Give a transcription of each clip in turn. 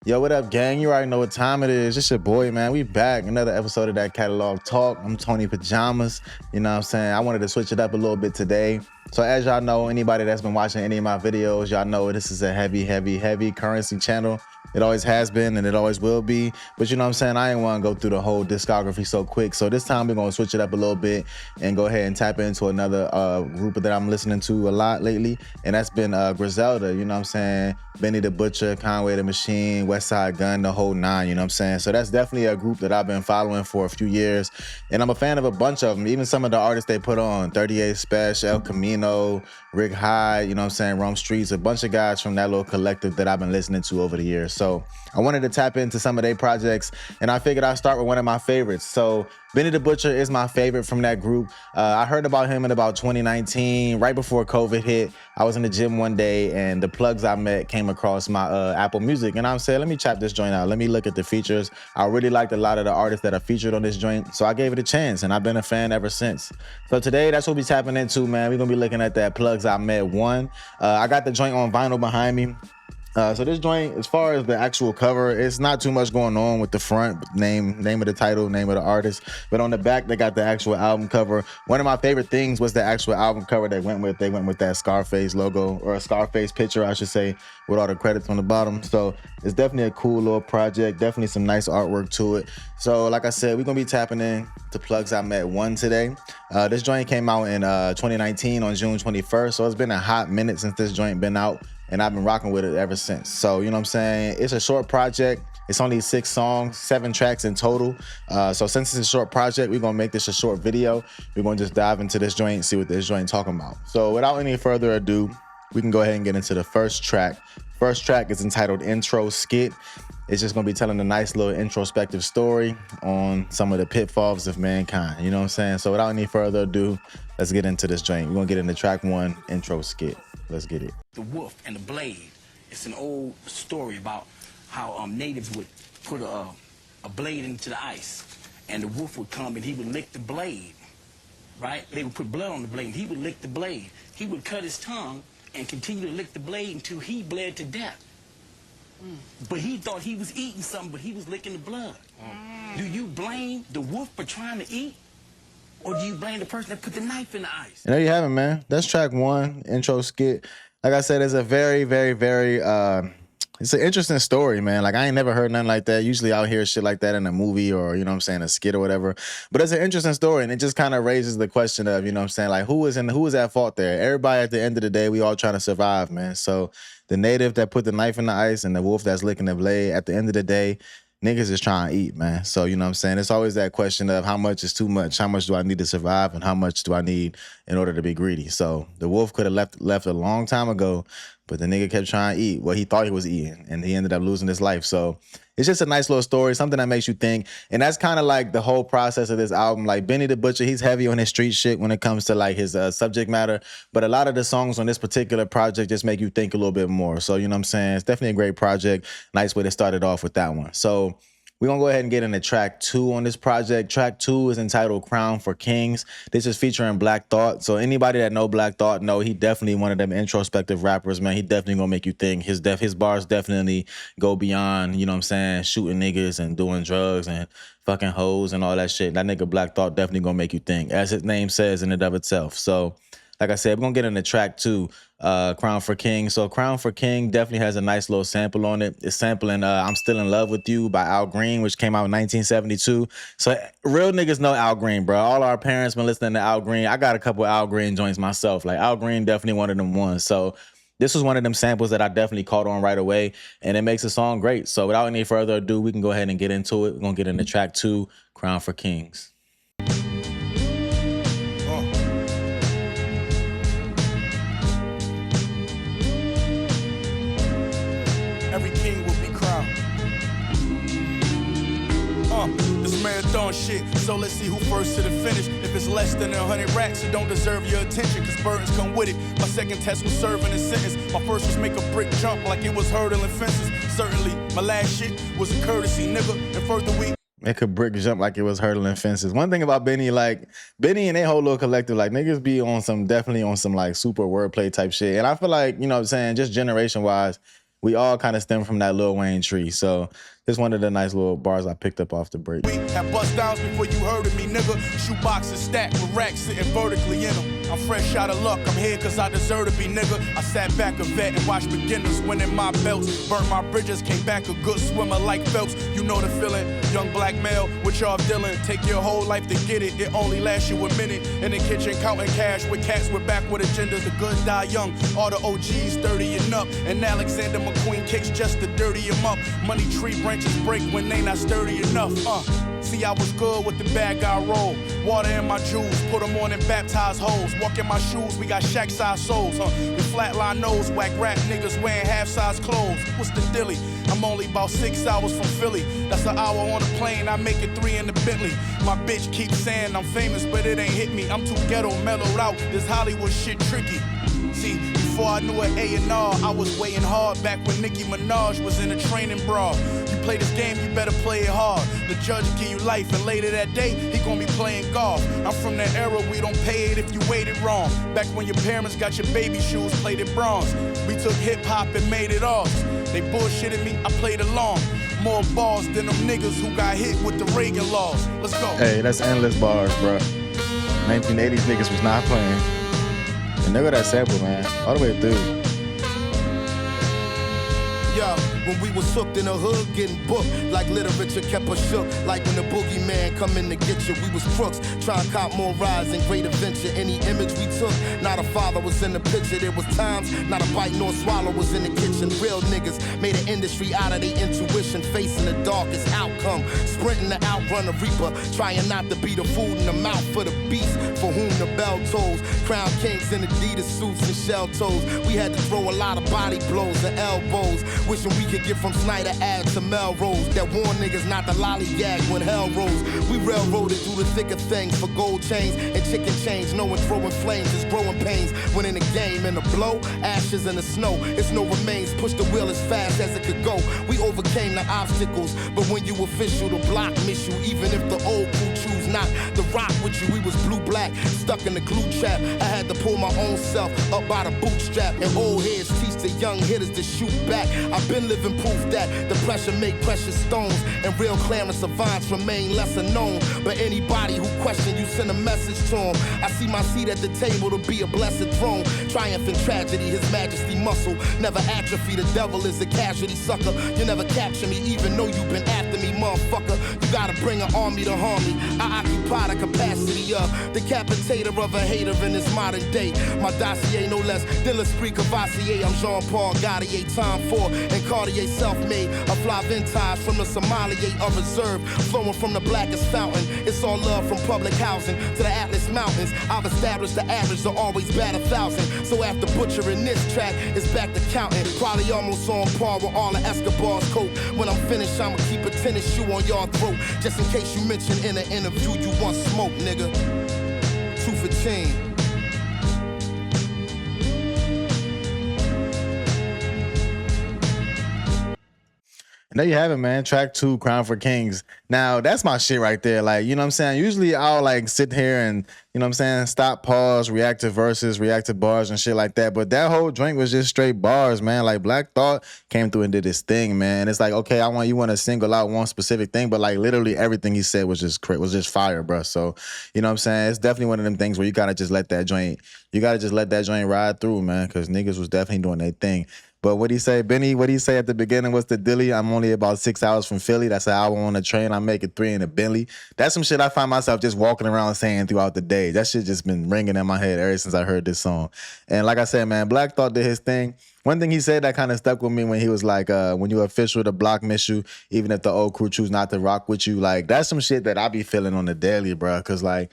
Yo, what up, gang? You already know what time it is. It's your boy, man. We back. Another episode of that Catalog Talk. I'm Tony Pajamas. You know what I'm saying? I wanted to switch it up a little bit today. So as y'all know, anybody that's been watching any of my videos, y'all know this is a heavy currency channel. It always has been and it always will be. But you know what I'm saying? I ain't want to go through the whole discography so quick. So this time we're going to switch it up a little bit and go ahead and tap into another group that I'm listening to a lot lately. And that's been Griselda, you know what I'm saying? Benny the Butcher, Conway the Machine, Westside Gun, the whole nine, you know what I'm saying? So that's definitely a group that I've been following for a few years. And I'm a fan of a bunch of them, even some of the artists they put on, 38 Spesh, El Camino, Rick Hyde, you know what I'm saying, Rome Streets, a bunch of guys from that little collective that I've been listening to over the years. So I wanted to tap into some of their projects, and I figured I'd start with one of my favorites. So Benny the Butcher is my favorite from that group. I heard about him in about 2019, right before COVID hit. I was in the gym one day, and the plugs I met came across my Apple Music, and I said, let me chop this joint out. Let me look at the features. I really liked a lot of the artists that are featured on this joint, so I gave it a chance, and I've been a fan ever since. So today, that's what we're tapping into, man. We're going to be looking at that Plugs I Met 1. I got the joint on vinyl behind me. So this joint, as far as the actual cover, it's not too much going on with the front, name of the title, name of the artist. But on the back, they got the actual album cover. One of my favorite things was the actual album cover they went with. They went with that Scarface logo, or a Scarface picture, I should say, with all the credits on the bottom. So it's definitely a cool little project. Definitely some nice artwork to it. So like I said, we're going to be tapping in to Plugs I Met 1 today. This joint came out in 2019 on June 21st. So it's been a hot minute since this joint been out. And I've been rocking with it ever since. So, you know what I'm saying? It's a short project. It's only 6 songs, 7 tracks in total. So since it's a short project, we're gonna make this a short video. We're gonna just dive into this joint and see what this joint talking about. So without any further ado, we can go ahead and get into the first track. First track is entitled Intro Skit. It's just gonna be telling a nice little introspective story on some of the pitfalls of mankind. You know what I'm saying? So without any further ado, let's get into this joint. We're gonna get into track 1, Intro Skit. Let's get it. The wolf and the blade. It's an old story about how natives would put a blade into the ice, and the wolf would come and he would lick the blade, right? They would put blood on the blade, and he would lick the blade. He would cut his tongue and continue to lick the blade until he bled to death. But he thought he was eating something, but he was licking the blood. Do you blame the wolf for trying to eat? Or do you blame the person that put the knife in the ice? And there you have it, man. That's track 1, Intro Skit. Like I said, it's a very it's an interesting story, man. Like, I ain't never heard nothing like that. Usually I'll hear shit like that in a movie or, you know what I'm saying, a skit or whatever. But it's an interesting story, and it just kind of raises the question of, you know what I'm saying, like, who is at fault there? Everybody, at the end of the day, we all trying to survive, man. So the native that put the knife in the ice and the wolf that's licking the blade, at the end of the day, niggas is trying to eat, man. So, you know what I'm saying? It's always that question of how much is too much? How much do I need to survive? And how much do I need in order to be greedy? So the wolf could have left a long time ago, but the nigga kept trying to eat what he thought he was eating, and he ended up losing his life. So it's just a nice little story, something that makes you think. And that's kind of like the whole process of this album. Like, Benny the Butcher, he's heavy on his street shit when it comes to like his subject matter. But a lot of the songs on this particular project just make you think a little bit more. So, you know what I'm saying? It's definitely a great project. Nice way to start it off with that one. So we're going to go ahead and get into track 2 on this project. Track 2 is entitled Crown for Kings. This is featuring Black Thought. So anybody that know Black Thought know he definitely one of them introspective rappers, man. He definitely going to make you think. His bars definitely go beyond, you know what I'm saying, shooting niggas and doing drugs and fucking hoes and all that shit. That nigga Black Thought definitely going to make you think, as his name says in and of itself. So like I said, we're going to get into track 2, Crown for King. So Crown for King definitely has a nice little sample on it. It's sampling I'm Still in Love with You by Al Green, which came out in 1972. So real niggas know Al Green, bro. All our parents been listening to Al Green. I got a couple Al Green joints myself. Like, Al Green definitely one of them ones. So this was one of them samples that I definitely caught on right away, and it makes the song great. So without any further ado, we can go ahead and get into it. We're going to get into track 2, Crown for Kings. Every king will be crowned. This marathon shit, so let's see who first to the finish. If it's less than 100 racks, it don't deserve your attention, cause burdens come with it. My second test was serving a sentence. My first was make a brick jump like it was hurdling fences. Certainly, my last shit was a courtesy, nigga. And further we Make a brick jump like it was hurdling fences. One thing about Benny, like, Benny and their whole little collective, like, niggas be on some, definitely on some, like, super wordplay type shit. And I feel like, you know what I'm saying, just generation-wise, We all kind of stem from that Lil Wayne tree. So just one of the nice little bars I picked up off the break. We had bust downs before you heard of me, nigga. Shoe boxes stacked with racks sitting vertically in them. I'm fresh out of luck, I'm here cause I deserve to be, nigga. I sat back a vet and watched beginners winning my belts. Burnt my bridges, came back a good swimmer like Phelps. You know the feeling, young black male, what y'all dealing. Take your whole life to get it, it only lasts you a minute. In the kitchen counting cash with cats with backward agendas. The good die young, all the OGs 30 and up. And Alexander McQueen kicks just to dirty him up. Money tree branches break when they not sturdy enough. See, I was good with the bad guy roll. Water in my jewels, put them on and baptize hoes. Walk in my shoes, we got shack-size souls. With flatline nose, whack rap niggas wearing half-size clothes. What's the dilly? I'm only about 6 hours from Philly. That's an hour on a plane, I make it 3 in the Bentley. My bitch keeps saying I'm famous, but it ain't hit me. I'm too ghetto, mellowed out, this Hollywood shit tricky. See, before I knew an A&R, I was waiting hard back when Nicki Minaj was in a training bra. You play this game, you better play it hard. The judge give you life, and later that day, he gon' be playing golf. I'm from that era, we don't pay it if you waited wrong. Back when your parents got your baby shoes plated bronze. We took hip-hop and made it ours. They bullshitted me, I played along. More balls than them niggas who got hit with the Reagan laws. Let's go. Hey, that's endless bars, bro. 1980s niggas was not playing. And there go that sample, man, all the way through. Yo, when we was hooked in the hood, getting booked, like literature kept us shook. Like when the boogeyman come in to get you, we was crooks, trying to cop more rides and great adventure. Any image we took, not a father was in the picture. There was times, not a bite nor swallow was in the kitchen. Real niggas made an industry out of their intuition, facing the darkest outcome, sprinting to outrun the reaper, trying not to be the food in the mouth for the beast, for whom the bell tolls. Crown kings in Adidas suits and shell toes. We had to throw a lot of body blows and elbows. Wishing we could get from Snyder Ave to Melrose. That warn niggas not to lollygag when hell rolls. We railroaded through the thick of things for gold chains and chicken chains. Knowing throwing flames is growing pains. When in the game, in the blow, ashes in the snow. It's no remains, push the wheel as fast as it could go. We overcame the obstacles, but when you official, the block miss you. Even if the old crew choose not to rock with you, we was blue-black, stuck in the glue trap. I had to pull my own self up by the bootstrap. And old heads teach the young hitters to shoot back. I've been living proof that the pressure make precious stones, and real clamorous savants remain lesser known. But anybody who question you, send a message to him. I see my seat at the table to be a blessed throne. Triumph in tragedy, his majesty muscle never atrophy. The devil is a casualty sucker. You never capture me, even though you've been after me, motherfucker. You gotta bring an army to harm me. I occupy the capacity of decapitator of a hater in this modern day. My dossier no less than l'esprit Cavassier. I'm Jean-Paul Gaultier, time for and Cartier self-made. A fly vintage from the Somalia of reserve, flowing from the blackest fountain. It's all love from public housing to the Atlas Mountains. I've established the average to always bat 1,000. So after butchering this track, it's back to counting. Probably almost on par with all the Escobar's coat. When I'm finished, I'ma keep a tennis shoe on your throat, just in case you mention in an interview you want smoke, nigga. 2 for 10. And there you have it, man. Track 2, Crown for Kings. Now, that's my shit right there. Like, you know what I'm saying? Usually I'll like sit here and, you know what I'm saying, stop, pause, react to verses, react to bars and shit like that. But that whole drink was just straight bars, man. Like Black Thought came through and did his thing, man. And it's like, okay, you want to single out one specific thing, but like literally everything he said was just fire, bro. So, you know what I'm saying? It's definitely one of them things where you gotta just let that joint ride through, man, because niggas was definitely doing their thing. But what he say, Benny? What he say at the beginning? What's the dilly? I'm only about 6 hours from Philly. That's an hour on the train. I make it 3 in a Bentley. That's some shit I find myself just walking around saying throughout the day. That shit just been ringing in my head ever since I heard this song. And like I said, man, Black Thought did his thing. One thing he said that kind of stuck with me when he was like, when you official, the block miss you, even if the old crew choose not to rock with you. Like, that's some shit that I be feeling on the daily, bro. Because like,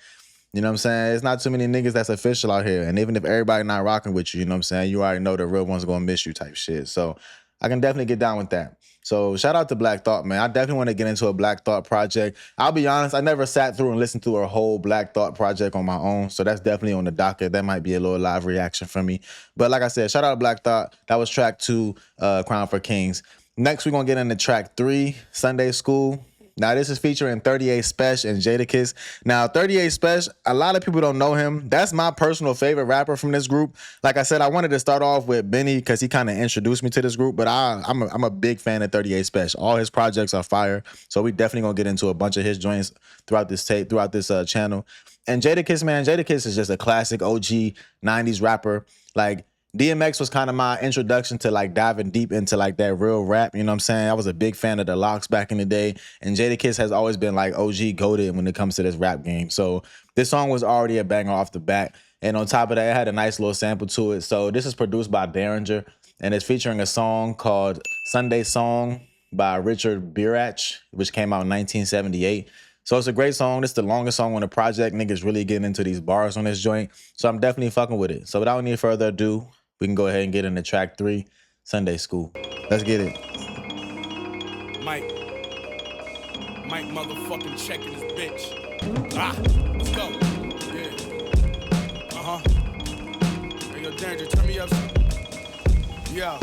you know what I'm saying? It's not too many niggas that's official out here. And even if everybody not rocking with you, you know what I'm saying? You already know the real ones gonna miss you type shit. So I can definitely get down with that. So shout out to Black Thought, man. I definitely want to get into a Black Thought project. I'll be honest, I never sat through and listened to a whole Black Thought project on my own. So that's definitely on the docket. That might be a little live reaction from me. But like I said, shout out to Black Thought. That was track 2, Crown for Kings. Next, we're gonna get into track 3, Sunday School. Now, this is featuring 38 Spesh and Jadakiss. Now, 38 Spesh, a lot of people don't know him. That's my personal favorite rapper from this group. Like I said, I wanted to start off with Benny because he kind of introduced me to this group, but I'm a big fan of 38 Spesh. All his projects are fire, so we definitely gonna get into a bunch of his joints throughout this channel. And Jadakiss, man, Jadakiss is just a classic OG 90s rapper. Like, DMX was kind of my introduction to like diving deep into like that real rap, you know what I'm saying? I was a big fan of the Locks back in the day, and Jadakiss has always been like OG goated when it comes to this rap game. So this song was already a banger off the bat, and on top of that, it had a nice little sample to it. So this is produced by Derringer, and it's featuring a song called Sunday Song by Richard Birach, which came out in 1978. So it's a great song. It's the longest song on the project. Niggas really getting into these bars on this joint. So I'm definitely fucking with it. So without any further ado, we can go ahead and get into track 3, Sunday School. Let's get it. Mike motherfucking checking his bitch. Let's go. Yeah. Hey, yo, Danger, turn me up. Yeah,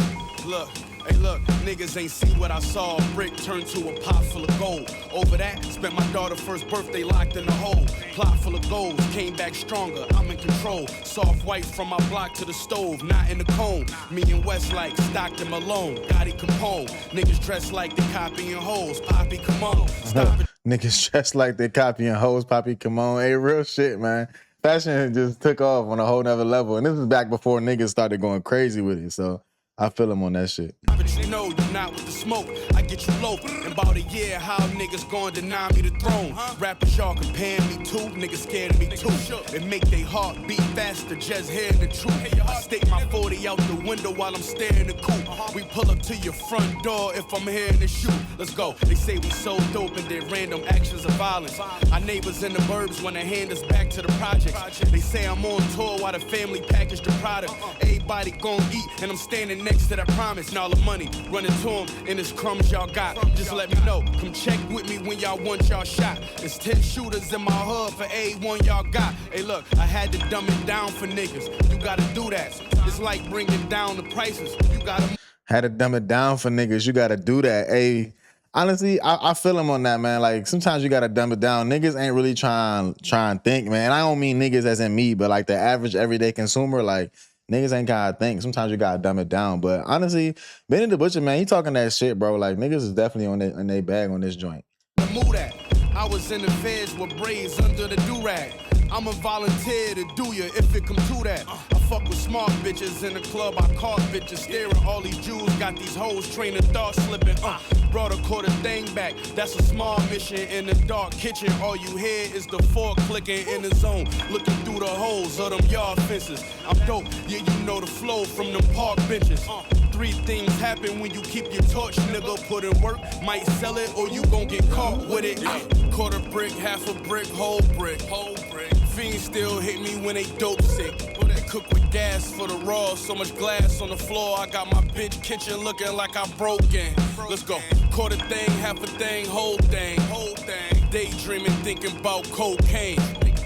look. Hey, look, niggas ain't see what I saw. A brick turned to a pot full of gold. Over that, spent my daughter's first birthday locked in a hole. Plot full of goals, came back stronger. I'm in control. Soft white from my block to the stove, not in the cone. Me and West like Stockton Malone, Gotti Capone. Niggas dressed like they copying hoes. Poppy, come on, stop it. Niggas dressed like they copying hoes. Poppy, come on. Hey, real shit, man. Fashion just took off on a whole nother level. And this was back before niggas started going crazy with it. So I feel him on that shit. But you know you're not with the smoke. I get you low. In about a year, how niggas gonna deny me the throne? Rappers y'all comparing me to, niggas scared of me too. It make they heart beat faster, just hearing the truth. I stick my 40 out the window while I'm staring the coupe. We pull up to your front door if I'm hearing the shoot. Let's go. They say we so dope and did random actions of violence. Our neighbors in the burbs wanna hand us back to the projects. They say I'm on tour while the family package the product. Everybody gon' eat and I'm standing next to that promise. And all the money running to them and it's crumbs y'all got. Just let me know. Come check with me when y'all want y'all shot. There's 10 shooters in my hood for A1 y'all got. Hey look, I had to dumb it down for niggas. You gotta do that. It's like bringing down the prices. You gotta had to dumb it down for niggas. You gotta do that. Hey, honestly, I feel him on that, man. Like sometimes you gotta dumb it down. Niggas ain't really trying to think, man. I don't mean niggas as in me, but like the average everyday consumer, like niggas ain't gotta think. Sometimes you gotta dumb it down. But honestly, Benny the Butcher, man, he talking that shit, bro. Like niggas is definitely on their bag on this joint. Move that. I was in the feds with braids under the do-rag. I'm a volunteer to do ya if it come to that. I fuck with smart bitches in the club. I caught bitches staring. All these Jews got these hoes training thought slipping. Brought a quarter thing back. That's a small mission in the dark kitchen. All you hear is the fork clicking in the zone. Looking through the holes of them yard fences. I'm dope. Yeah, you know the flow from them park benches. 3 things happen when you keep your torch, nigga. Put in work, might sell it or you gon' get caught with it. Quarter brick, half a brick, whole brick. Fiends still hit me when they dope sick. They cook with gas for the raw. So much glass on the floor. I got my bitch kitchen looking like I'm broken. Let's go. Quarter thing, half a thing, whole thing. Daydreaming, thinking about cocaine.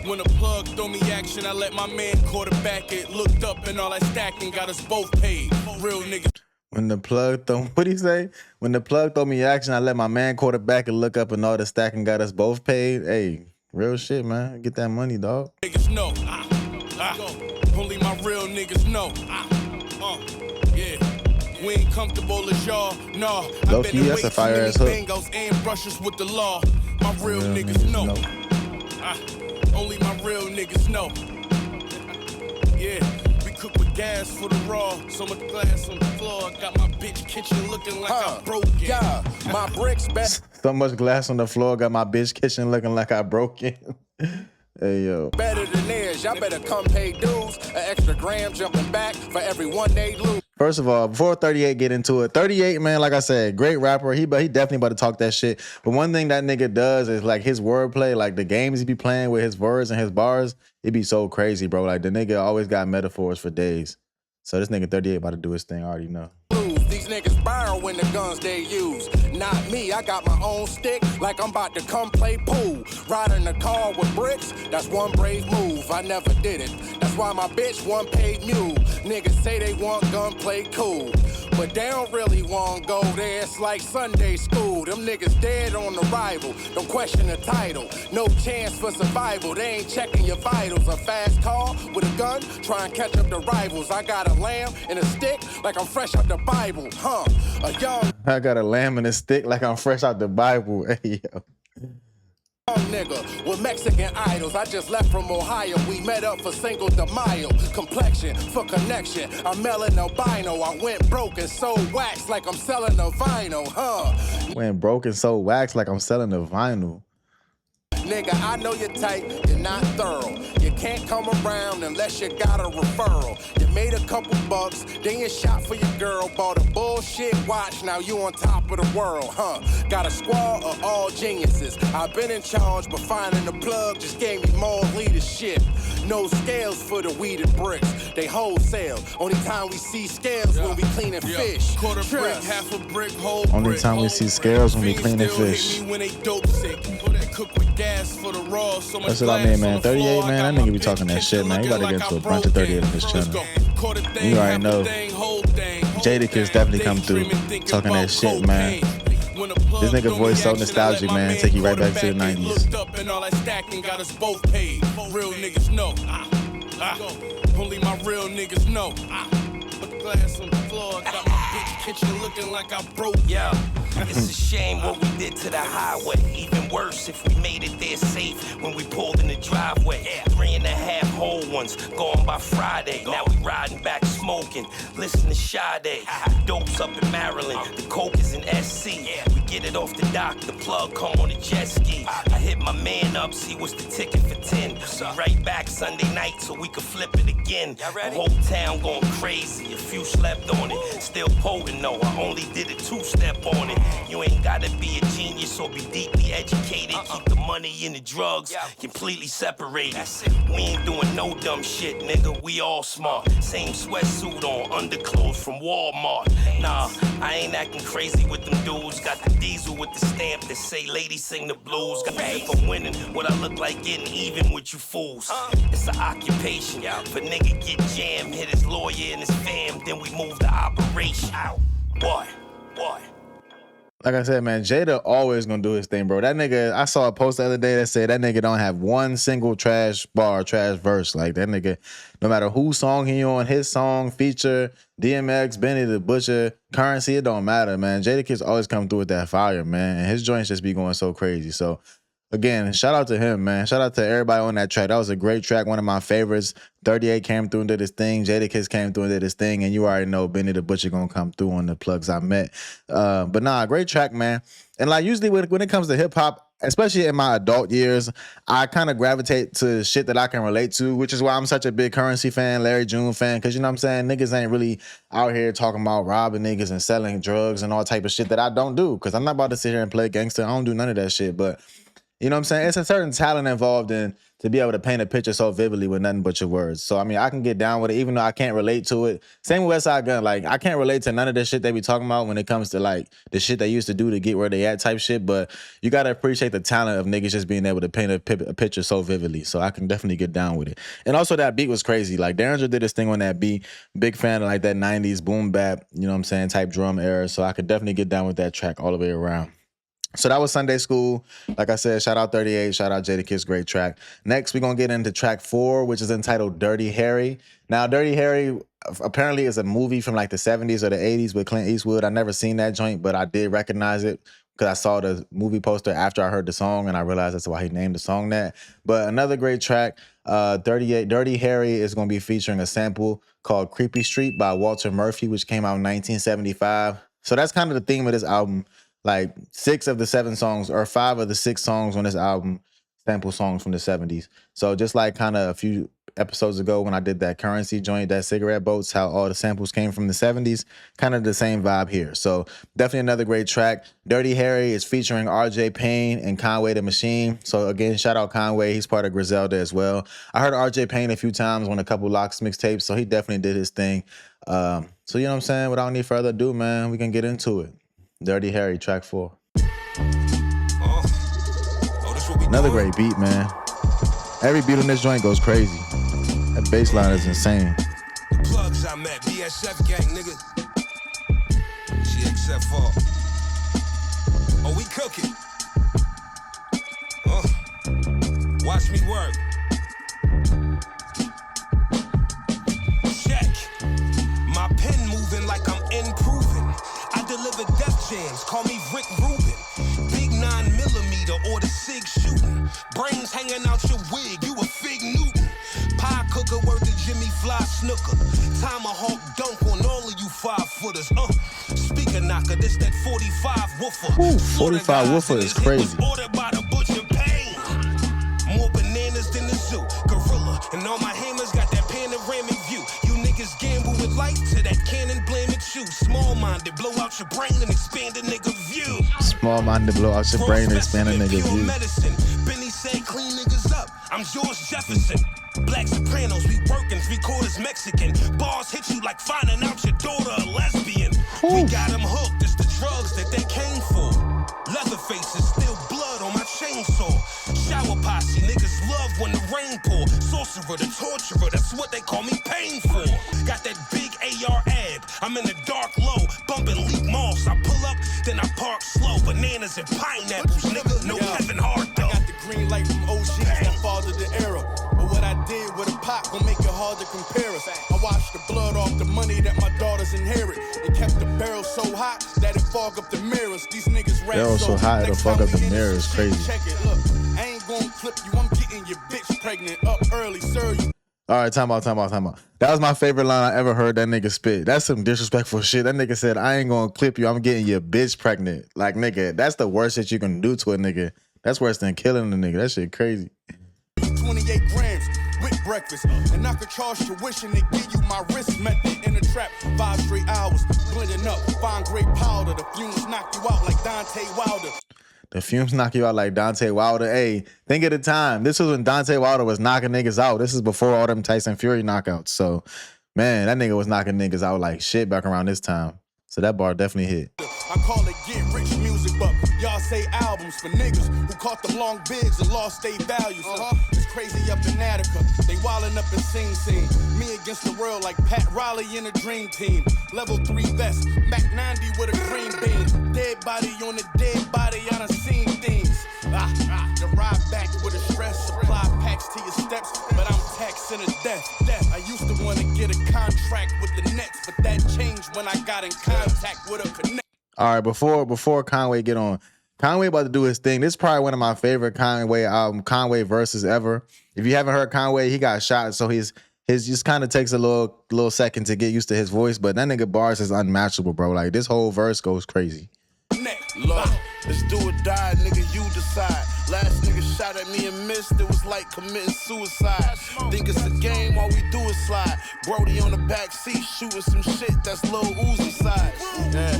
When the plug throw me action, I let my man quarterback it. Looked up and all that stacking got us both paid. Real niggas. When the plug throw, what'd he say? When the plug throw me action, I let my man quarterback and look up and all the stacking got us both paid. Hey, real shit, man. Get that money, dog. Niggas know. Only my real niggas know. Yeah. We ain't comfortable as y'all. No. I've been away from many bangos and brushes with the law. My real niggas know. Only my real niggas know. Yeah. Cook with gas for the raw. So much glass on the floor. I got my bitch kitchen looking like I'm broken. Yeah, my bricks back. So much glass on the floor. Got my bitch kitchen looking like I broke it. Hey, yo. Better than theirs. Y'all better come pay dues. An extra gram jumping back for every one they lose. First of all, before 38 get into it, 38, man, like I said, great rapper. He definitely about to talk that shit. But one thing that nigga does is like his wordplay, like the games he be playing with his words and his bars, it be so crazy, bro. Like the nigga always got metaphors for days. So this nigga 38 about to do his thing, I already know. These niggas borrowing the guns they use. Not me, I got my own stick like I'm about to come play pool. Riding a car with bricks, that's one brave move. I never did it. That's why my bitch one paid mule. Niggas say they want gunplay cool. but they don't really want to go there. It's like Sunday school. Them niggas dead on arrival. Don't question the title. No chance for survival. They ain't checking your vitals. A fast car with a gun, try and catch up the rivals. I got a lamb and a stick like I'm fresh out the Bible. A young I got a lamb and a stick like I'm fresh out the Bible. Hey, yo. Nigga with Mexican idols. I just left from Ohio. We met up for Cinco de Mayo. Complexion for connection. I'm melon albino. I went broke and sold wax like I'm selling a vinyl. Went broke and sold wax like I'm selling a vinyl. Nigga, I know you're tight, you're not thorough. You can't come around unless you got a referral. You made a couple bucks, then you shot for your girl. Bought a bullshit watch, now you on top of the world, Got a squad of all geniuses. I've been in charge, but finding the plug just gave me more leadership. No scales for the weeded bricks, they wholesale. Only time we see scales when we cleaning fish. Quarter brick, half a brick, whole brick. Only time we see scales when we cleaning fish. When they dope sick. Cook with gas for the raw. So much that's what I mean, man. 38, man. That nigga be talking that shit, man. You gotta get into a bunch of 38 in this channel. You already know. Jadakiss definitely come through talking that shit, man. This nigga voice so nostalgic, man. Take you right back to the 90s. And all that stacking got us both paid. Real niggas know. Only my real niggas know. Put glass on the floor. Got my bitch kitchen looking like I broke. Yeah. It's a shame what we did to the highway. Even worse if we made it there safe when we pulled in the driveway. 3.5 whole ones going by Friday. Now we riding back smoking. Listen to Sade. Dope's up in Maryland. The coke is in SC. We get it off the dock. The plug come on a jet ski. I hit my man up, see what's the ticket for 10. We right back Sunday night so we could flip it again. The whole town going crazy. A few slept on it. Still potent though. I only did a 2-step on it. You ain't gotta be a genius or be deeply educated. Keep the money and the drugs completely separated. We ain't doing no dumb shit, nigga. We all smart. Same sweatsuit on, underclothes from Walmart. Nah, I ain't acting crazy with them dudes. Got the diesel with the stamp that say ladies sing the blues. Got if I'm winning, what I look like getting even with you fools. It's an occupation. If a nigga get jammed, hit his lawyer and his fam, then we move the operation out. What? Like I said, man, Jada always gonna do his thing, bro. That nigga, I saw a post the other day that said that nigga don't have one single trash bar, trash verse. Like that nigga, no matter whose song he on, his song, feature, DMX, Benny the Butcher, Currency, it don't matter, man. Jadakiss always come through with that fire, man. And his joints just be going so crazy. So again, shout out to him, man. Shout out to everybody on that track. That was a great track, one of my favorites. 38 came through and did his thing. Jadakiss came through and did his thing. And you already know Benny the Butcher gonna come through on the plugs I met. But nah, great track, man. And like usually when it comes to hip hop, especially in my adult years, I kind of gravitate to shit that I can relate to, which is why I'm such a big Currency fan, Larry June fan, because you know what I'm saying? Niggas ain't really out here talking about robbing niggas and selling drugs and all type of shit that I don't do, because I'm not about to sit here and play gangster. I don't do none of that shit, but you know what I'm saying? It's a certain talent involved in to be able to paint a picture so vividly with nothing but your words. So, I mean, I can get down with it, even though I can't relate to it. Same with Westside Gun. Like, I can't relate to none of the shit they be talking about when it comes to, like, the shit they used to do to get where they at type shit. But you got to appreciate the talent of niggas just being able to paint a picture so vividly. So I can definitely get down with it. And also, that beat was crazy. Like, Derringer did his thing on that beat. Big fan of, like, that 90s boom-bap, you know what I'm saying, type drum era. So I could definitely get down with that track all the way around. So that was Sunday School. Like I said, shout out 38, shout out Jadakiss, great track. Next, we're going to get into track 4, which is entitled Dirty Harry. Now, Dirty Harry apparently is a movie from like the 70s or the 80s with Clint Eastwood. I never seen that joint, but I did recognize it because I saw the movie poster after I heard the song, and I realized that's why he named the song that. But another great track, Dirty Harry is going to be featuring a sample called Creepy Street by Walter Murphy, which came out in 1975. So that's kind of the theme of this album. Like 6 of the 7 songs or 5 of the 6 songs on this album sample songs from the 70s. So just like kind of a few episodes ago when I did that Currency joint, that Cigarette Boats, how all the samples came from the 70s, kind of the same vibe here. So definitely another great track. Dirty Harry is featuring RJ Payne and Conway the Machine. So again, shout out Conway. He's part of Griselda as well. I heard RJ Payne a few times on a couple Locks mixtapes, so he definitely did his thing. So you know what I'm saying? Without any further ado, man, we can get into it. Dirty Harry, track 4. Another great beat, man. Every beat on this joint goes crazy. That bass line is insane. Plugs I met, BSF gang, nigga. set for. Oh, we cooking. Watch me work. Check. My pen moving like I'm improving. I deliver death jams, call me Rick Rubin. Big 9mm or the SIG shooting. Brains hanging out your wig, you a Fig Newton. Pie cooker worth of Jimmy Fly Snooker. Tomahawk dunk on all of you 5-footers. Speaker knocker, this that 45 woofer. Ooh, 45 woofer is crazy. Ordered by the butcher Payne. More bananas than the zoo. Gorilla. And all my hammers got that panoramic view. You niggas gamble with life to that cannon blame at you. Small-minded, blow out your brain and expand a nigga view. Small-minded, blow out your brain and expand a nigga view. Medicine. Benny said clean niggas up. I'm George Jefferson. Black Sopranos, we working 3/4 Mexican. Bars hit you like finding out your daughter a lesbian. Ooh. We got them hooked, it's the drugs that they came for. Leatherface is still blood on my chainsaw. Shower posse, niggas love when the rain pour. Sorcerer, the torturer, that's what they call me painful. Got that big AR ab, I'm in the dark low. Bumping leak moss, I pull up, then I park slow. Bananas and pineapples, nigga, no Kevin Hart though. I got the green light from OGs that fathered the era. But what I did with a pot gon' make it hard to compare us. I washed the blood off the money that my daughters inherit. It kept the barrel so hot that it fog up the mirrors. These niggas rap Barrel so hot it'll fog up the mirrors. Crazy. Check it, look, I ain't gon' clip you. I'm getting your bitch pregnant up early, sir. All right, time out. That was my favorite line I ever heard that nigga spit. That's some disrespectful shit. That nigga said, I ain't gonna clip you. I'm getting your bitch pregnant. Like, nigga, that's the worst shit you can do to a nigga. That's worse than killing a nigga. That shit crazy. 28 grams with breakfast, and I could charge tuition to give you my wrist method in the trap. 5 straight hours, blending up, fine grape powder. The fumes knock you out like Dante Wilder. The fumes knock you out like Dante Wilder. Hey, think of the time. This was when Dante Wilder was knocking niggas out. This is before all them Tyson Fury knockouts. So, man, that nigga was knocking niggas out like shit back around this time. So that bar definitely hit. I call it get rich music, but y'all say albums for niggas who caught them long bids and lost their values. It's crazy up in Attica. They wildin' up in Sing Sing. Me against the world like Pat Riley in a dream team. Level 3 vest, Mac 90 with a green bean. Dead body on a dead body, I done seen things. The ride back with a stress, supply packs to your steps, but I'm taxing to death. I used to want to get a contract with the Nets, but that changed when I got in contact with a connect. All right, before Conway get on, Conway about to do his thing. This is probably one of my favorite Conway verses ever. If you haven't heard Conway, he got shot, so his just kind of takes a little second to get used to his voice, but that nigga bars is unmatchable, bro. Like, this whole verse goes crazy. Look, it's do or die, nigga, you decide. Last nigga shot at me and missed, it was like committing suicide. Think it's a game, all we do is slide. Brody on the back seat, shooting some shit that's Lil Uzi size. Yeah.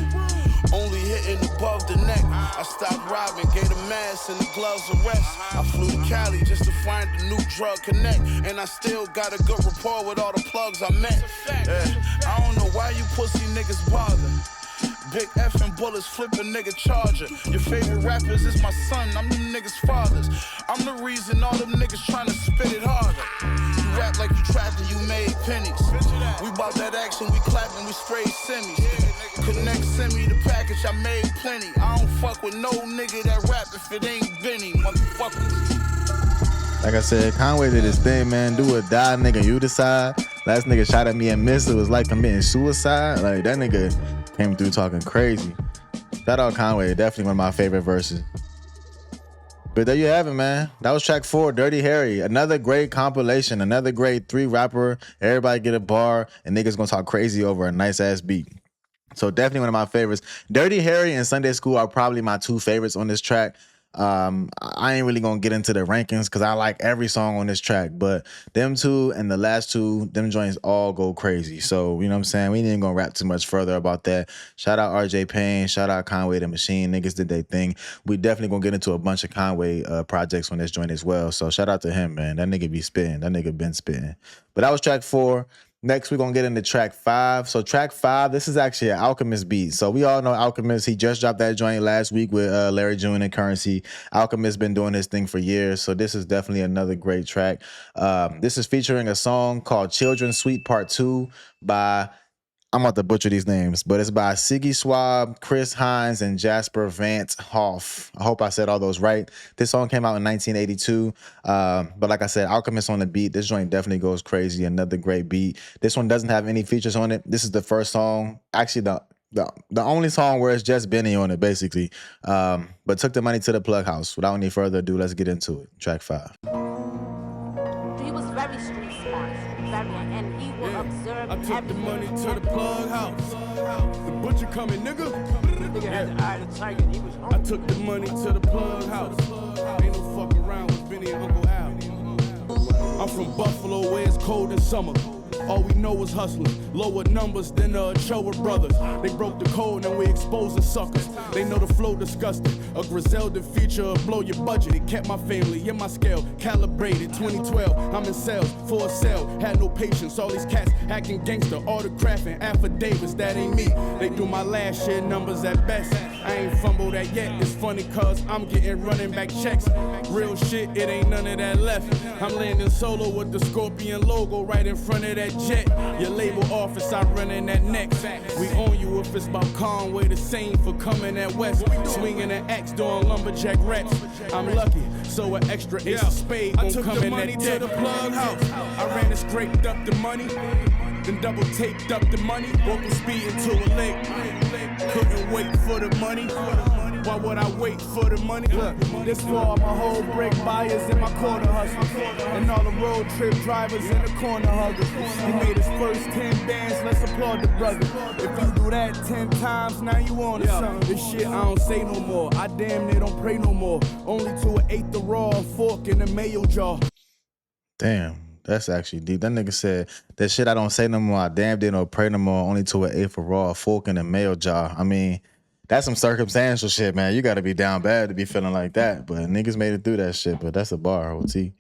Only hitting above the neck. I stopped robbing, gave the mask and the gloves a rest. I flew to Cali just to find a new drug connect. And I still got a good rapport with all the plugs I met. Yeah. I don't know why you pussy niggas bother. Big effing bullets, flip a nigga charger. Your favorite rappers is my son, I'm them niggas' fathers. I'm the reason all them niggas trying to spit it harder. You rap like you trapped and you made pennies. We bought that action, we clapped and we sprayed semis. Connect, send me the package, I made plenty. I don't fuck with no nigga that rap if it ain't Benny, motherfucker. Like I said, Conway did his thing, man. Do or die, nigga, you decide. Last nigga shot at me and missed, it was like committing suicide. Like, that nigga came through talking crazy. Shout out Conway, definitely one of my favorite verses. But there you have it, man. That was track 4, Dirty Harry. Another great compilation, another great 3 rapper. Everybody get a bar, and niggas gonna talk crazy over a nice ass beat. So definitely one of my favorites. Dirty Harry and Sunday School are probably my 2 favorites on this track. I ain't really gonna get into the rankings because I like every song on this track, but them 2 and the last 2, them joints all go crazy. So, you know what I'm saying? We ain't gonna rap too much further about that. Shout out RJ Payne, shout out Conway the Machine. Niggas did their thing. We definitely gonna get into a bunch of Conway projects on this joint as well. So shout out to him, man. That nigga be spitting. That nigga been spitting. But that was track 4. Next, we're going to get into track 5. So track 5, this is actually an Alchemist beat. So we all know Alchemist. He just dropped that joint last week with Larry June and Currency. Alchemist been doing his thing for years. So this is definitely another great track. This is featuring a song called Children's Suite Part 2 by I'm about to butcher these names, but it's by Siggy Swab, Chris Hines, and Jasper Vance Hoff. I hope I said all those right. This song came out in 1982. But like I said, Alchemist on the beat. This joint definitely goes crazy. Another great beat. This one doesn't have any features on it. This is the first song. Actually, the only song where it's just Benny on it, basically. But Took the Money to the Plug House. Without any further ado, let's get into it. Track 5. He was very street smart, and he will observe I took the money to the plug house. The butcher coming, nigga. Nigga had the eye of the tiger, he was I hungry. took the money to the plug house. Ain't no fuck around with Benny and Uncle Al. I'm from Buffalo where it's cold in summer. All we know is hustling. Lower numbers than the Ochoa brothers. They broke the code and we exposing suckers. They know the flow disgusting. A Griselda feature will blow your budget. It kept my family in my scale. Calibrated 2012. I'm in sales for a sale. Had no patience. All these cats acting gangster. Autographing affidavits. That ain't me. They do my last year numbers at best. I ain't fumbled that yet. It's funny cause I'm getting running back checks. Real shit, it ain't none of that left. I'm landing solo with the Scorpion logo right in front of that jet. Your label office, I run in that next. We own you if it's about Conway, the same for coming at West. Swinging an X doing lumberjack reps. I'm lucky, so an extra ace of spade gon' come in that deck. To the plug house. I ran and scraped up the money, then double taped up the money. Woke with speed into a lake. Couldn't wait for the money. Why would I wait for the money? Look, this for all my whole brick buyers and my corner hustlers, and all the road trip drivers and the corner huggers. He made his first 10 bands, let's applaud the brother. If you do that 10 times, now you on to something. This shit I don't say no more, I damn near don't pray no more. Only to an eighth the raw, fork in the mayo jar. Damn, that's actually deep. That nigga said, that shit I don't say no more, I damn did no pray no more, only to an eighth for raw, a fork in the mail jar. I mean, that's some circumstantial shit, man. You gotta be down bad to be feeling like that. But niggas made it through that shit, but that's a bar, OT.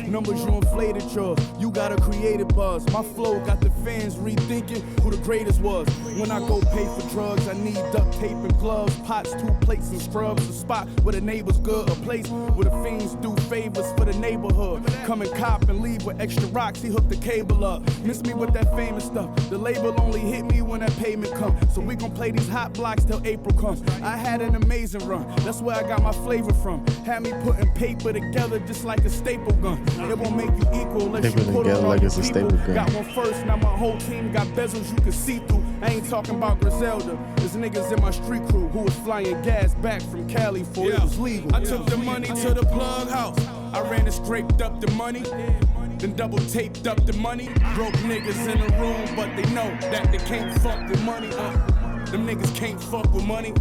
Numbers you inflated yours, you got a creative buzz. My flow got the fans rethinking who the greatest was. When I go pay for drugs, I need duct tape and gloves, pots, 2 plates and scrubs. A spot where the neighbors good, a place where the fiends do favors for the neighborhood. Come and cop and leave with extra rocks, he hooked the cable up. Miss me with that famous stuff, the label only hit me when that payment come. So we gon' play these hot blocks till April comes. I had an amazing run, that's where I got my flavor from. Had me putting paper together just like a staple gun. It won't make you equal unless you put on all your people. Got one first, now my whole team got bezels you can see through. I ain't talking about Griselda. There's niggas in my street crew who was flying gas back from Cali for it was legal. I took the money to the plug house. I ran and scraped up the money, then double taped up the money. Broke niggas in the room, but they know that they can't fuck with money. Them niggas can't fuck with money.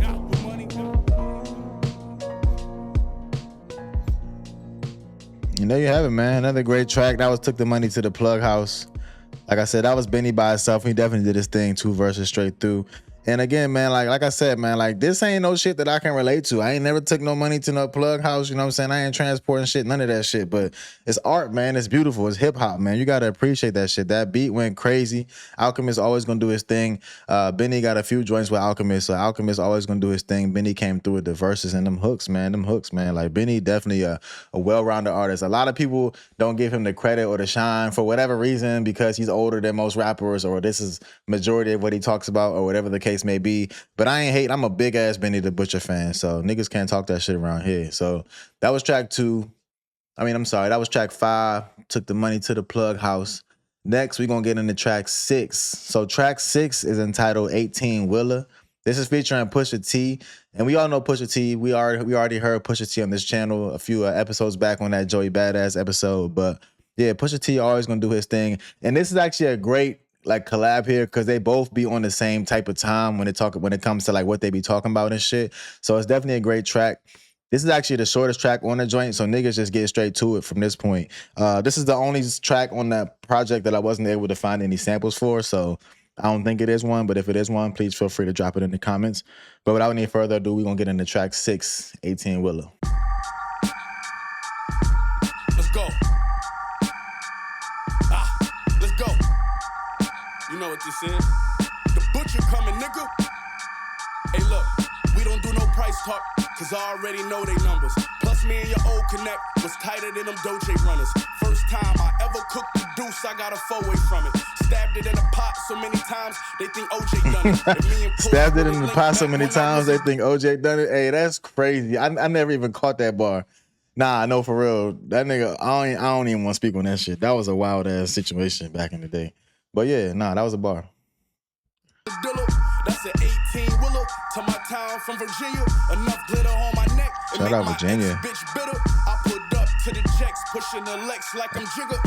You know you have it, man. Another great track. That was Took the Money to the Plug House. Like I said, that was Benny by himself. He definitely did his thing, 2 verses straight through. And again, man, like I said, man, like this ain't no shit that I can relate to. I ain't never took no money to no plug house, you know what I'm saying? I ain't transporting shit, none of that shit. But it's art, man. It's beautiful. It's hip hop, man. You gotta appreciate that shit. That beat went crazy. Alchemist always gonna do his thing. Benny got a few joints with Alchemist, so Alchemist always gonna do his thing. Benny came through with the verses and them hooks, man. Like Benny definitely a well-rounded artist. A lot of people don't give him the credit or the shine for whatever reason because he's older than most rappers, or this is majority of what he talks about, or whatever the case may be. But I ain't hate. I'm a big ass Benny the Butcher fan, so niggas can't talk that shit around here. So that was track 2. That was track 5. Took the Money to the Plug House. Next, we're gonna get into track 6. So track 6 is entitled 18 Willa. This is featuring Pusha T, and we all know Pusha T. We already heard Pusha T on this channel a few episodes back on that Joey Badass episode. But yeah, Pusha T always gonna do his thing, and this is actually a great like collab here because they both be on the same type of time when it comes to like what they be talking about and shit. So it's definitely a great track. This is actually the shortest track on the joint, so niggas just get straight to it from this point. This is the only track on that project that I wasn't able to find any samples for, so I don't think it is one, but if it is one, please feel free to drop it in the comments. But without any further ado, we're gonna get into track 6, 18 Willa. Let's go. Let's go. You know what this is? The butcher coming, nigga. Hey, look, we don't do no price talk, cause I already know they numbers. Plus, me and your old connect was tighter than them Doje runners. First time I ever cooked the deuce, I got a 4-way from it. Stabbed it in a pot so many times, they think OJ done it. And me and Push Stabbed it really in the linked pot so back many when I times, was they think OJ done it. Hey, that's crazy. I never even caught that bar. Nah, I know for real. That nigga, I don't even want to speak on that shit. That was a wild ass situation back in the day. But yeah, nah, that was a bar. That's an 18-wheeler to my town from Virginia. Enough glitter on my neck. Shout out Virginia. Bitch bitter. I put up to the checks, pushing the Lex like I'm Jigger.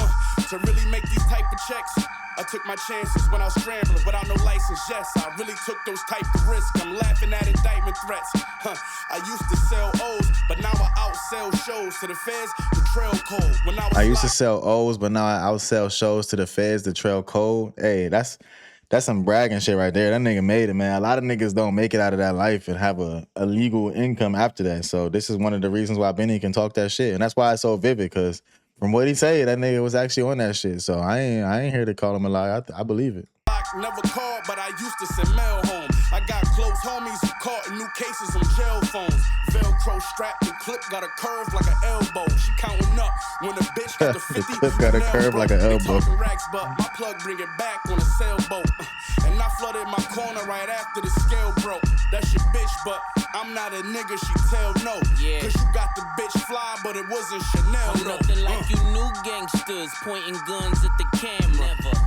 To really make these type of checks, I took my chances when I was scrambling without no license. Yes, I really took those type of risks. I'm laughing at indictment threats. I used to sell O's, but now I outsell shows to the feds. The trail code. When I used to sell O's, but now I outsell shows to the feds. The trail code. Hey, that's some bragging shit right there. That nigga made it, man. A lot of niggas don't make it out of that life and have a legal income after that. So this is one of the reasons why Benny can talk that shit. And that's why it's so vivid, because from what he said, that nigga was actually on that shit. So I ain't here to call him a lie. I believe it. Never called, but I used to send mail home. I got close homies who caught in new cases on jail phones. Velcro strapped and clip got a curve like an elbow. She counting up when the bitch got the 50. The clip got a curve like an elbow. Racks, but my plug bring it back on a sailboat. And I flooded my corner right after the scale broke. That's your bitch, but I'm not a nigga, she tell no. Yeah. Cause you got the bitch fly, but it wasn't Chanel. I'm nothing like you new gangsters pointing guns at the camera. Never.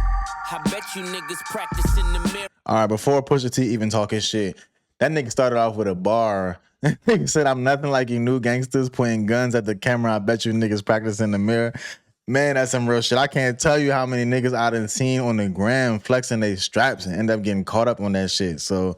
I bet you niggas practice in the mirror. All right, before Pusha T even talk his shit, that nigga started off with a bar. He said, I'm nothing like you new gangsters pointing guns at the camera. I bet you niggas practice in the mirror. Man, that's some real shit. I can't tell you how many niggas I done seen on the gram flexing their straps and end up getting caught up on that shit. So,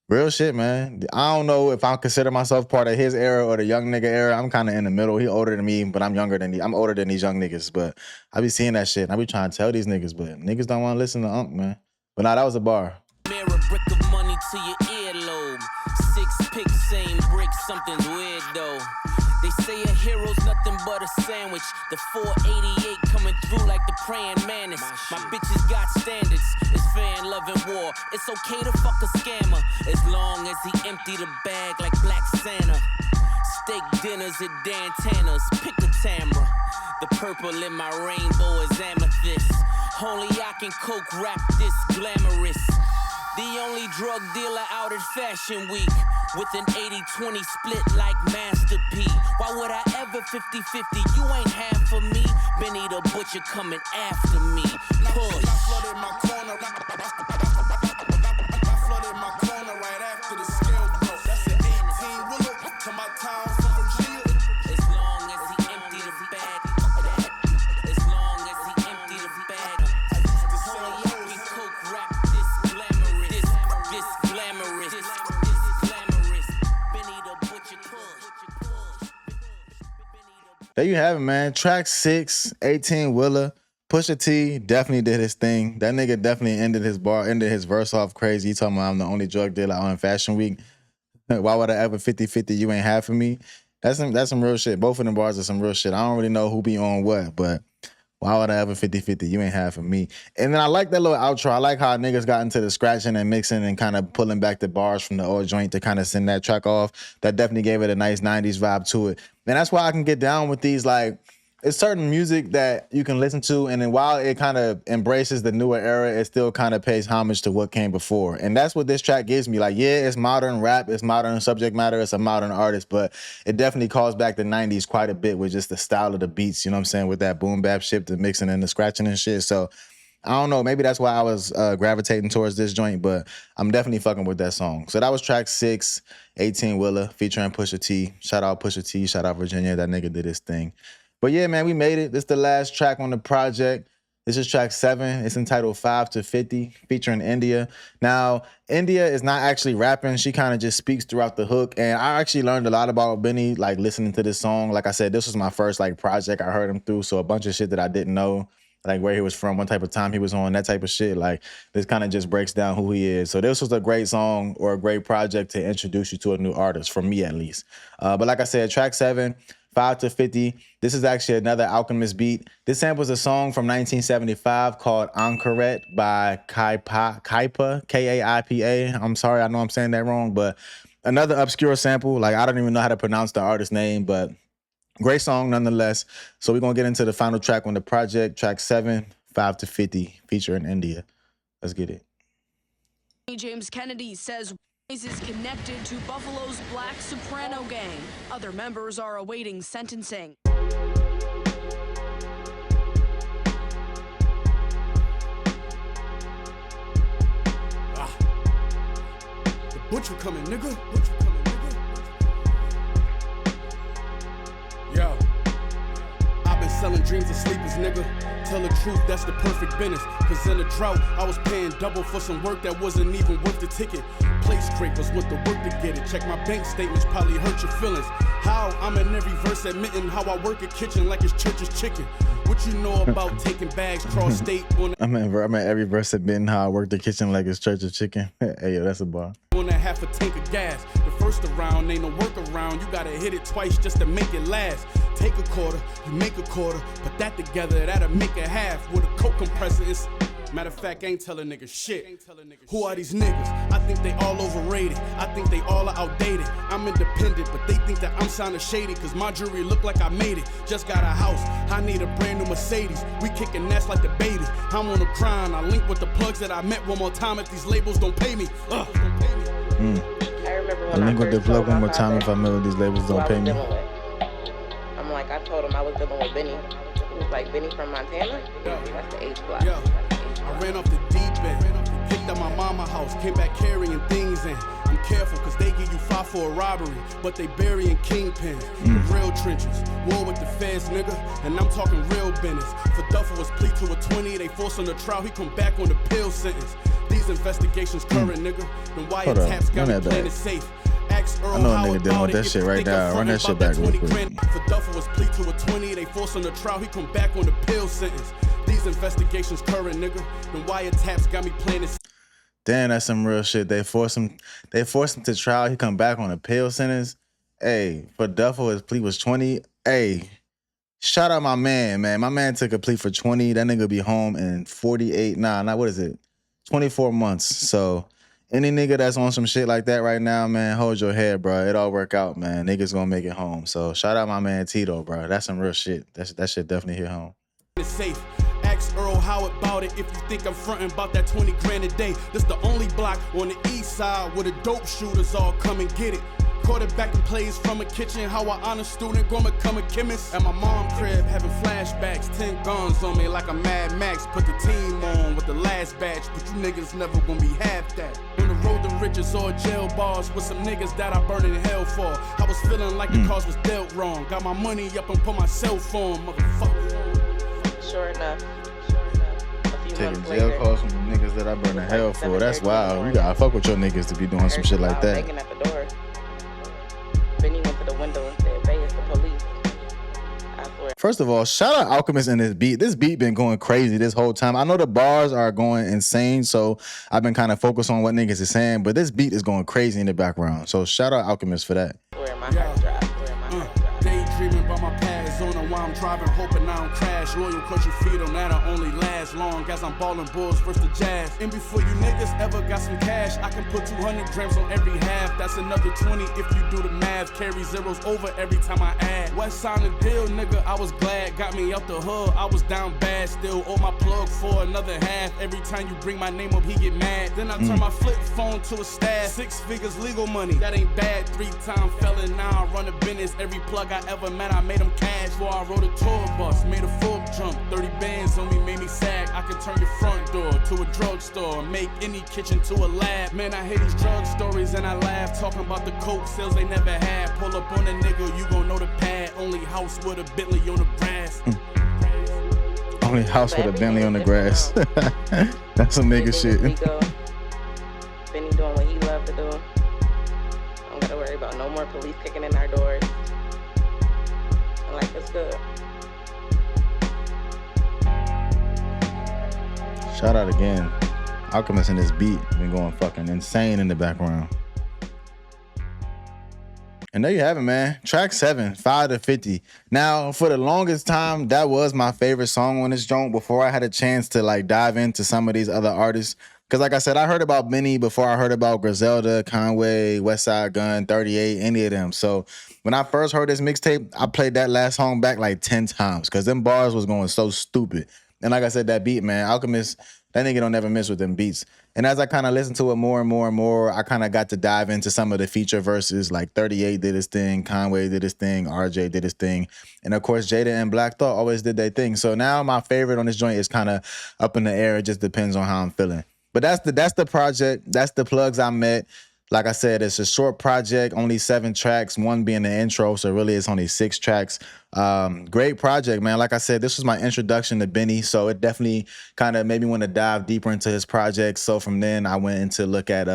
real shit, man. I don't know if I consider myself part of his era or the young nigga era. I'm kind of in the middle. He older than me, but I'm older than these young niggas. But I be seeing that shit. And I be trying to tell these niggas, but niggas don't want to listen to Unc, man. But nah, that was a bar. Mirror brick of money to your earlobe. 6 picks, same brick, something's weird though. They say a hero's nothing but a sandwich. The 488 coming through like the praying mantis. My bitches got standards. It's fair and love and war. It's okay to fuck a scammer as long as he empty the bag like Black Santa. Steak dinners at Dan Tanner's. Pick a Tamra. The purple in my rainbow is amethyst. Only I can coke rap this glamorous. The only drug dealer out at Fashion Week with an 80-20 split like Master P. Why would I ever 50-50? You ain't half for me. Benny the Butcher coming after me. Push. I flooded my corner. I flooded my corner right after the scale broke. That's an 18-wheeler to my town from Virginia. As long as he empty the bag. As long as he empty the bag. Only I can coke rap this glamorous. This glamorous. This glamorous. Benny the Butcher push. There you have it, man. Track 6, 18-wheeler. Pusha T definitely did his thing. That nigga definitely ended his verse off crazy. He talking about I'm the only drug dealer out in Fashion Week. Why would I ever 50-50? You ain't half for me. That's some real shit. Both of them bars are some real shit. I don't really know who be on what, but why would I ever 50-50? You ain't half for me. And then I like that little outro. I like how niggas got into the scratching and mixing and kind of pulling back the bars from the old joint to kind of send that track off. That definitely gave it a nice 90s vibe to it. And that's why I can get down with these, like, it's certain music that you can listen to, and then while it kind of embraces the newer era, it still kind of pays homage to what came before. And that's what this track gives me. Like, yeah, it's modern rap, it's modern subject matter, it's a modern artist, but it definitely calls back the 90s quite a bit with just the style of the beats, you know what I'm saying, with that boom-bap shit, the mixing and the scratching and shit. So I don't know, maybe that's why I was gravitating towards this joint, but I'm definitely fucking with that song. So that was track 6, 18-wheeler, featuring Pusha T. Shout out Pusha T, shout out Virginia, that nigga did his thing. But yeah, man, we made it. This is the last track on the project. This is track 7. It's entitled 5 to 50, featuring India. Now, India is not actually rapping. She kind of just speaks throughout the hook. And I actually learned a lot about Benny, like, listening to this song. Like I said, this was my first, like, project I heard him through. So a bunch of shit that I didn't know, like where he was from, what type of time he was on, that type of shit. Like, this kind of just breaks down who he is. So this was a great song or a great project to introduce you to a new artist, from me at least. But like I said, track 7, 5 to 50. This is actually another Alchemist beat. This samples a song from 1975 called Ankaret by Kaipa, K-A-I-P-A. I'm sorry, I know I'm saying that wrong, but another obscure sample. Like, I don't even know how to pronounce the artist name, but Great song nonetheless. So we're gonna get into the final track on the project, track 7, 5 to 50, featuring India. Let's get it. James Kennedy says Wise is connected to Buffalo's Black Soprano gang. Other members are awaiting sentencing. The butcher coming, nigga. Butcher coming, nigga. Yo, I've been selling dreams of sleepers, nigga. Tell the truth, that's the perfect business. Cause in a drought, I was paying double for some work that wasn't even worth the ticket. Play scrapers with the work to get it. Check my bank statements, probably hurt your feelings. How I'm in every verse admitting how I work a kitchen like it's church's chicken. What you know about taking bags cross state on I'm in every verse admitting how I work the kitchen like it's church of chicken. Hey, yo, that's a bar. on a half a tank of gas? The first around ain't no workaround. You gotta hit it twice just to make it last. Take a quarter, you make a quarter, put that together, that'll make a half. With a coke compressor, it's matter of fact, I ain't telling niggas shit. Who are these niggas? I think they all overrated. I think they all are outdated. I'm independent, but they think that I'm sounding shady. Cause my jewelry look like I made it. Just got a house, I need a brand new Mercedes. We kicking ass like the baby. I'm on the grind, I link with the plugs that I met one more time if these labels don't pay me. I remember when I link with the first plug told one more my time father if I know these labels who I don't was pay me. dealing with. I'm like, I told him I was dealing with Benny. He was like, Benny from Montana? That's the H block. Yo, I ran off the deep end, picked up my mama house, came back carrying things in. I'm careful cause they give you 5 for a robbery, but they burying kingpins. The real trenches, war with the feds, nigga, and I'm talking real business. For Duffel was plea to a 20, they force on the trial, he come back on the pill sentence. These investigations current, nigga, and wiretaps got me playing it safe. I know a nigga dealing with that shit right now. Run that shit back real quick. For Duffel was plea to a 20, they force on the trial, he come back on the pill sentence. These investigations current, nigga, and wiretaps got me playing it. Damn, that's some real shit. They force him to trial. He come back on a appeal sentence. Hey, for Duffel, his plea was 20. Hey, shout out my man, man. My man took a plea for 20. That nigga be home in 48. What is it? 24 months. So any nigga that's on some shit like that right now, man, hold your head, bro. It all work out, man. Niggas gonna make it home. So shout out my man Tito, bro. That's some real shit. That shit definitely hit home. It's safe. Ask Earl how about it if you think I'm frontin' about that 20 grand a day. This the only block on the east side where the dope shooters all come and get it. Quarterbacking plays from a kitchen, how I honor student, gonna become a chemist. At my mom crib, having flashbacks, 10 guns on me like a Mad Max. Put the team on with the last batch, but you niggas never gonna be half that. On the road to riches or jail bars with some niggas that I burned in hell for. I was feeling like the cause was dealt wrong. Got my money up and put my cell phone, motherfucker. Sure enough. Taking jail calls from the niggas that I burn in hell for. That's wild. You gotta fuck with your niggas to be doing some shit like that. Banging at the door. Benny went to the window and said, "Bay, it's the police." I swear. First of all, shout out Alchemist and this beat. This beat been going crazy this whole time. I know the bars are going insane, so I've been kind of focused on what niggas is saying, but this beat is going crazy in the background. So shout out Alchemist for that. Where my heart dropped. Daydreaming about my past zone while I'm driving, hoping I don't crash. Loyal cause you feed them, that'll only last long as I'm ballin' Bulls versus the Jazz. And before you niggas ever got some cash, I can put 200 grams on every half. That's another 20 if you do the math. Carry zeros over every time I add. West Side the deal, nigga, I was glad. Got me out the hood, I was down bad. Still owe my plug for another half. Every time you bring my name up, he get mad. Then I turn my flip phone to a stash. 6 figures legal money, that ain't bad. 3-time felon, now I run a business. Every plug I ever met, I made them cash. Before I rode a tour bus, made a full jump. 30 bands on me, made me sag. I could turn your front door to a drugstore, make any kitchen to a lab. Man, I hear these drug stories and I laugh. Talking about the coke sales they never had. Pull up on a nigga, you gon' know the pad. Only house with a Bentley on the grass. Only house with a Bentley on the grass. That's some nigga shit. Benny doing what he loved to do. I don't gotta worry about no more police kicking in our doors. And life is good. Shout out again. Alchemist and this beat been going fucking insane in the background. And there you have it, man. Track 7, 5 to 50. Now, for the longest time, that was my favorite song on this joint before I had a chance to like dive into some of these other artists. Because like I said, I heard about Benny before I heard about Griselda, Conway, Westside Gun, 38, any of them. So When I first heard this mixtape, I played that last song back like 10 times because them bars was going so stupid. And like I said, that beat, man, Alchemist, that nigga don't never miss with them beats. And as I kind of listened to it more and more and more, I kind of got to dive into some of the feature verses. Like 38 did his thing, Conway did his thing, RJ did his thing. And of course, Jada and Black Thought always did their thing. So now my favorite on this joint is kind of up in the air. It just depends on how I'm feeling. But that's the project. That's the plugs I met. Like I said, it's a short project, only 7 tracks, one being the intro, so really it's only 6 tracks. Great project, man. Like I said, this was my introduction to Benny, so it definitely kind of made me want to dive deeper into his projects. So from then, I went into look at,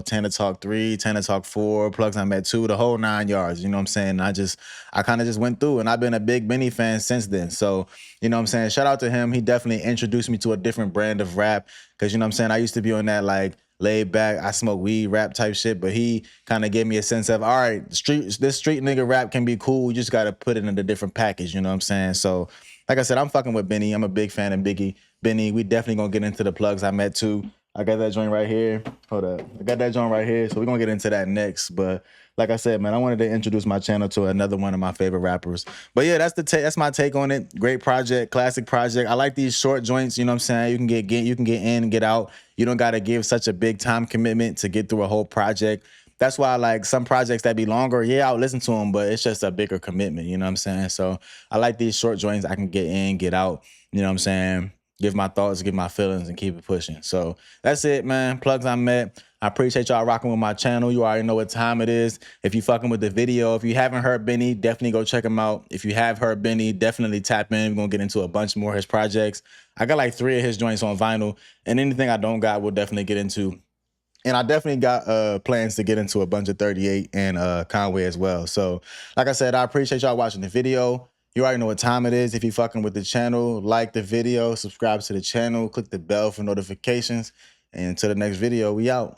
Tana Talk 3, Tana Talk 4, Plugs I Met 2, the whole 9 yards, you know what I'm saying? I kind of just went through, and I've been a big Benny fan since then. So, you know what I'm saying? Shout out to him. He definitely introduced me to a different brand of rap, because, you know what I'm saying, I used to be on that, like, laid back, I smoke weed rap type shit, but he kind of gave me a sense of, all right, this street nigga rap can be cool. You just got to put it in a different package, you know what I'm saying? So, like I said, I'm fucking with Benny. I'm a big fan of Benny. We definitely gonna get into the plugs I met too. I got that joint right here. Hold up. I got that joint right here, so we're gonna get into that next. But like I said, man, I wanted to introduce my channel to another one of my favorite rappers. But yeah, that's my take on it. Great project, classic project. I like these short joints, you know what I'm saying? You can get in and get out. You don't gotta give such a big time commitment to get through a whole project. That's why, like, some projects that be longer, yeah, I'll listen to them, but it's just a bigger commitment, you know what I'm saying? So I like these short joints. I can get in, get out, you know what I'm saying? Give my thoughts, give my feelings, and keep it pushing. So that's it, man. Plugs I met. I appreciate y'all rocking with my channel. You already know what time it is. If you fucking with the video, if you haven't heard Benny, definitely go check him out. If you have heard Benny, definitely tap in. We're going to get into a bunch more of his projects. I got like 3 of his joints on vinyl, and anything I don't got, we'll definitely get into. And I definitely got plans to get into a bunch of 38 and Conway as well. So, like I said, I appreciate y'all watching the video. You already know what time it is. If you fucking with the channel, like the video, subscribe to the channel, click the bell for notifications. And until the next video, we out.